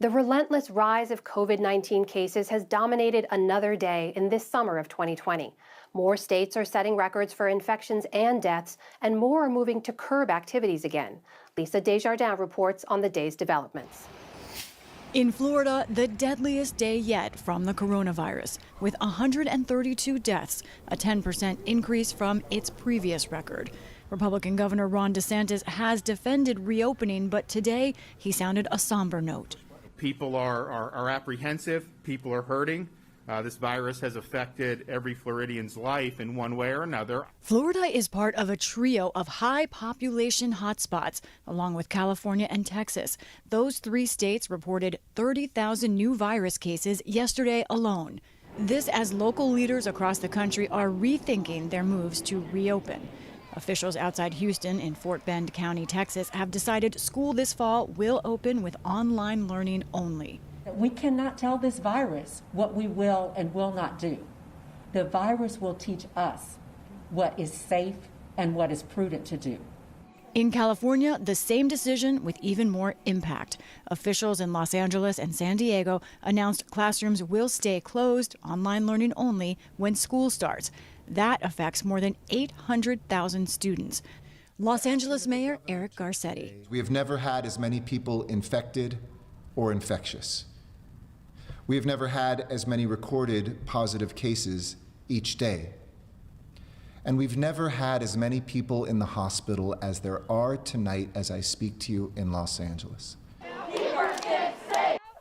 The relentless rise of COVID-19 cases has dominated another day in this summer of 2020. More states are setting records for infections and deaths, and more are moving to curb activities again. Lisa Desjardins reports on the day's developments. In Florida, the deadliest day yet from the coronavirus, with 132 deaths, a 10% increase from its previous record. Republican Governor Ron DeSantis has defended reopening, but today he sounded a somber note. People are apprehensive. People are hurting. This virus has affected every Floridian's life in one way or another. Florida is part of a trio of high population hotspots, along with California and Texas. Those three states reported 30,000 new virus cases yesterday alone. This as local leaders across the country are rethinking their moves to reopen. Officials outside Houston in Fort Bend County, Texas, have decided school this fall will open with online learning only. We cannot tell this virus what we will and will not do. The virus will teach us what is safe and what is prudent to do. In California, the same decision with even more impact. Officials in Los Angeles and San Diego announced classrooms will stay closed, online learning only, when school starts. That affects more than 800,000 students. Los Angeles Mayor Eric Garcetti. We have never had as many people infected or infectious. We have never had as many recorded positive cases each day. And we've never had as many people in the hospital as there are tonight as I speak to you in Los Angeles.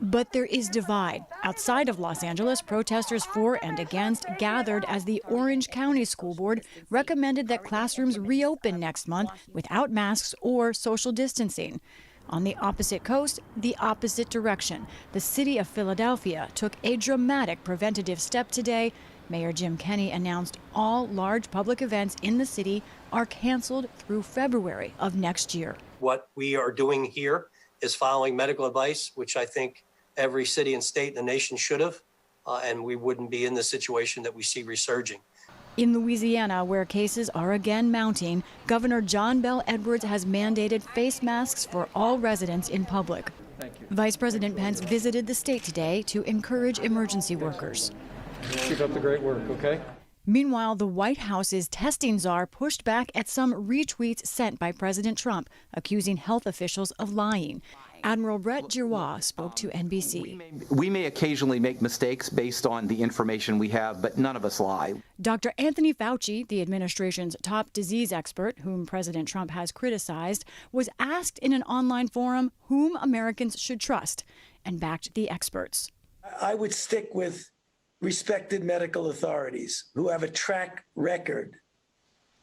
But there is divide. Outside of Los Angeles, protesters for and against gathered as the Orange County School Board recommended that classrooms reopen next month without masks or social distancing. On the opposite coast, the opposite direction. The city of Philadelphia took a dramatic preventative step today. Mayor Jim Kenney announced all large public events in the city are canceled through February of next year. What we are doing here is following medical advice, which I think every city and state in the nation should have, and we wouldn't be in the situation that we see resurging. In Louisiana, where cases are again mounting, Governor John Bel Edwards has mandated face masks for all residents in public. Vice President Pence visited the state today to encourage emergency workers. Keep up the great work, okay? Meanwhile, the White House's testing czar pushed back at some retweets sent by President Trump, accusing health officials of lying. Admiral Brett Giroir spoke to NBC. We may occasionally make mistakes based on the information we have, but none of us lie. Dr. Anthony Fauci, the administration's top disease expert, whom President Trump has criticized, was asked in an online forum whom Americans should trust and backed the experts. I would stick with respected medical authorities who have a track record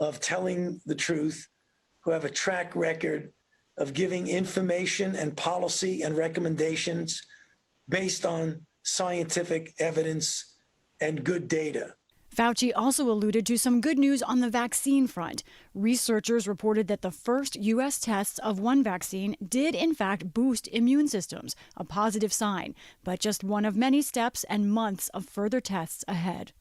of telling the truth, who have a track record of giving information and policy and recommendations based on scientific evidence and good data. Fauci also alluded to some good news on the vaccine front. Researchers reported that the first U.S. tests of one vaccine did in fact boost immune systems, a positive sign, but just one of many steps and months of further tests ahead.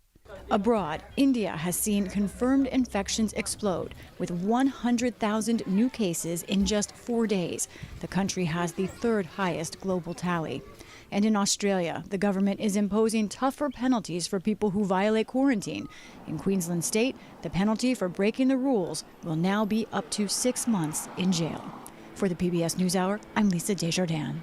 Abroad, India has seen confirmed infections explode, with 100,000 new cases in just 4 days. The country has the third highest global tally. And in Australia, the government is imposing tougher penalties for people who violate quarantine. In Queensland State, the penalty for breaking the rules will now be up to 6 months in jail. For the PBS NewsHour, I'm Lisa Desjardins.